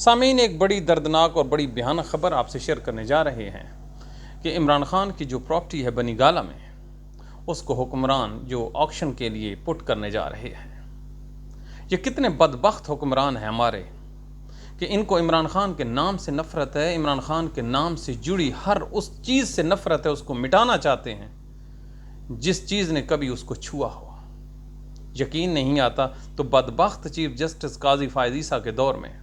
سامعین، ایک بڑی دردناک اور بڑی بھیانک خبر آپ سے شیئر کرنے جا رہے ہیں کہ عمران خان کی جو پراپرٹی ہے بنی گالہ میں، اس کو حکمران جو آکشن کے لیے پٹ کرنے جا رہے ہیں۔ یہ کتنے بدبخت حکمران ہیں ہمارے کہ ان کو عمران خان کے نام سے نفرت ہے، عمران خان کے نام سے جڑی ہر اس چیز سے نفرت ہے، اس کو مٹانا چاہتے ہیں جس چیز نے کبھی اس کو چھوا ہو۔ یقین نہیں آتا تو بدبخت چیف جسٹس قاضی فائز عیسیٰ کے دور میں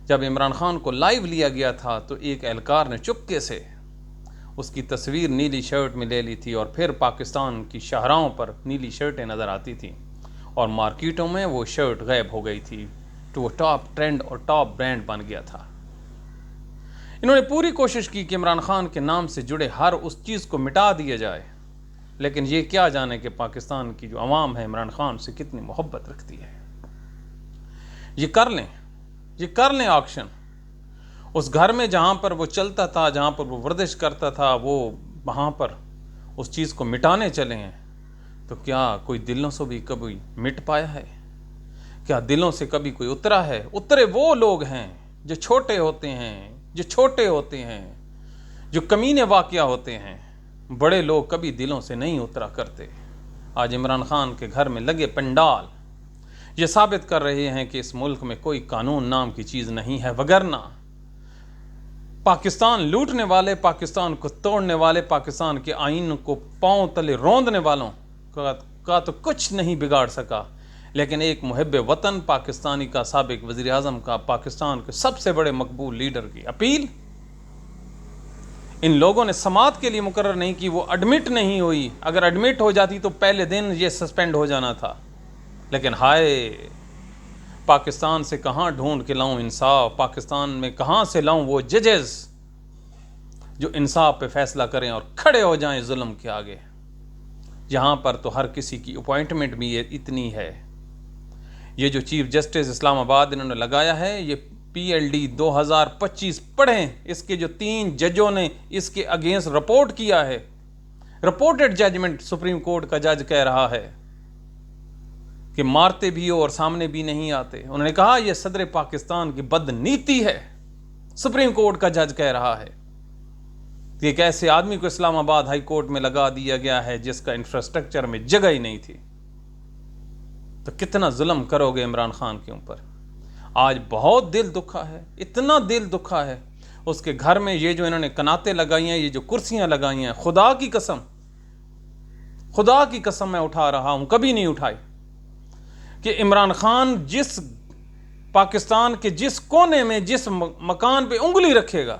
جب عمران خان کو لائیو لیا گیا تھا تو ایک اہلکار نے چپکے سے اس کی تصویر نیلی شرٹ میں لے لی تھی، اور پھر پاکستان کی شاہراہوں پر نیلی شرٹیں نظر آتی تھیں اور مارکیٹوں میں وہ شرٹ غائب ہو گئی تھی، تو وہ ٹاپ ٹرینڈ اور ٹاپ برانڈ بن گیا تھا۔ انہوں نے پوری کوشش کی کہ عمران خان کے نام سے جڑے ہر اس چیز کو مٹا دیا جائے، لیکن یہ کیا جانے کہ پاکستان کی جو عوام ہے عمران خان سے کتنی محبت رکھتی ہے۔ یہ کر لیں آکشن۔ اس گھر میں جہاں پر وہ چلتا تھا، جہاں پر وہ ورزش کرتا تھا، وہ وہاں پر اس چیز کو مٹانے چلے ہیں، تو کیا کوئی دلوں سے بھی کبھی مٹ پایا ہے؟ کیا دلوں سے کبھی کوئی اترا ہے؟ اترے وہ لوگ ہیں جو چھوٹے ہوتے ہیں، جو کمینے واقعہ ہوتے ہیں، بڑے لوگ کبھی دلوں سے نہیں اترا کرتے۔ آج عمران خان کے گھر میں لگے پنڈال یہ ثابت کر رہے ہیں کہ اس ملک میں کوئی قانون نام کی چیز نہیں ہے، وگرنہ پاکستان لوٹنے والے، پاکستان کو توڑنے والے، پاکستان کے آئین کو پاؤں تلے روندنے والوں کا تو کچھ نہیں بگاڑ سکا، لیکن ایک محب وطن پاکستانی کا، سابق وزیر اعظم کا، پاکستان کے سب سے بڑے مقبول لیڈر کی اپیل ان لوگوں نے سماعت کے لیے مقرر نہیں کی، وہ ایڈمٹ نہیں ہوئی۔ اگر ایڈمٹ ہو جاتی تو پہلے دن یہ سسپینڈ ہو جانا تھا، لیکن ہائے، پاکستان سے کہاں ڈھونڈ کے لاؤں انصاف، پاکستان میں کہاں سے لاؤں وہ ججز جو انصاف پہ فیصلہ کریں اور کھڑے ہو جائیں ظلم کے آگے۔ یہاں پر تو ہر کسی کی اپوائنٹمنٹ بھی اتنی ہے۔ یہ جو چیف جسٹس اسلام آباد انہوں نے لگایا ہے، یہ PLD 2025 پڑھیں، اس کے جو 3 ججوں نے اس کے اگینسٹ رپورٹ کیا ہے، رپورٹڈ ججمنٹ سپریم کورٹ کا جج کہہ رہا ہے کہ مارتے بھی ہو اور سامنے بھی نہیں آتے۔ انہوں نے کہا یہ صدر پاکستان کی بدنیتی ہے، سپریم کورٹ کا جج کہہ رہا ہے کہ ایک ایسے آدمی کو اسلام آباد ہائی کورٹ میں لگا دیا گیا ہے جس کا انفراسٹرکچر میں جگہ ہی نہیں تھی۔ تو کتنا ظلم کرو گے عمران خان کے اوپر؟ آج بہت دل دکھا ہے، اتنا دل دکھا ہے اس کے گھر میں۔ یہ جو انہوں نے کناتیں لگائی ہیں، یہ جو کرسیاں لگائی ہیں، خدا کی قسم میں اٹھا رہا ہوں، کبھی نہیں اٹھائی، کہ عمران خان جس پاکستان کے جس کونے میں جس مکان پہ انگلی رکھے گا،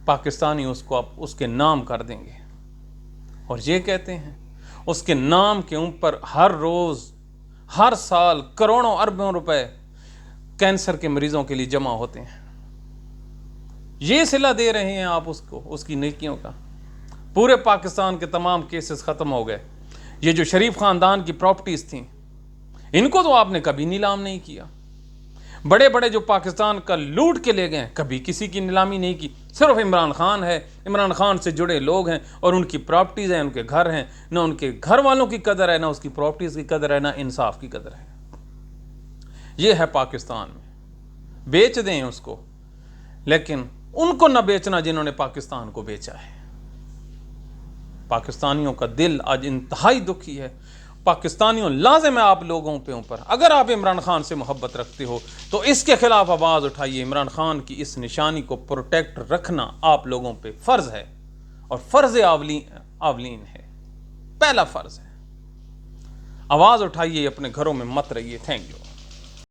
پاکستانی اس کو اس کے نام کر دیں گے۔ اور یہ کہتے ہیں اس کے نام کے اوپر ہر روز، ہر سال کروڑوں اربوں روپے کینسر کے مریضوں کے لیے جمع ہوتے ہیں۔ یہ صلہ دے رہے ہیں آپ اس کو، اس کی نیکیوں کا۔ پورے پاکستان کے تمام کیسز ختم ہو گئے۔ یہ جو شریف خاندان کی پراپرٹیز تھیں، ان کو تو آپ نے کبھی نیلام نہیں کیا۔ بڑے بڑے جو پاکستان کا لوٹ کے لے گئے، کبھی کسی کی نیلامی نہیں کی۔ صرف عمران خان ہے، عمران خان سے جڑے لوگ ہیں اور ان کی پراپرٹیز ہیں، ان کے گھر ہیں، نہ ان کے گھر والوں کی قدر ہے، نہ اس کی پراپرٹیز کی قدر ہے، نہ انصاف کی قدر ہے۔ یہ ہے پاکستان میں۔ بیچ دیں اس کو، لیکن ان کو نہ بیچنا جنہوں نے پاکستان کو بیچا ہے۔ پاکستانیوں کا دل آج انتہائی دکھی ہے۔ پاکستانیوں، لازم ہے آپ لوگوں پہ اوپر، اگر آپ عمران خان سے محبت رکھتے ہو تو اس کے خلاف آواز اٹھائیے۔ عمران خان کی اس نشانی کو پروٹیکٹ رکھنا آپ لوگوں پہ فرض ہے، اور فرض اولین ہے، پہلا فرض ہے۔ آواز اٹھائیے، اپنے گھروں میں مت رہیے۔ Thank you.